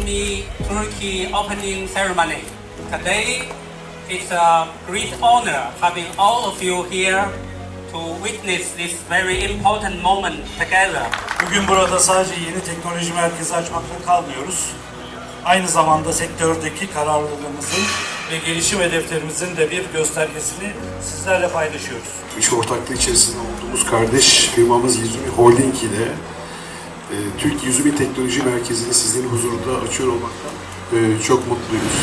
YIZUMI Türkiye opening ceremony. Today, it's a great honor having all of you here to witness this very important moment together. Bugün burada sadece yeni teknoloji merkezi açmakla kalmıyoruz. Aynı zamanda sektördeki kararlılığımızın ve gelişim hedeflerimizin de bir göstergesini sizlerle paylaşıyoruz. İş ortaklığı içerisinde olduğumuz kardeş firmamız YIZUMI Holding ile Türkiye YIZUMI Teknoloji Merkezi'ni sizlerin huzurunda açıyor olmaktan çok mutluyuz.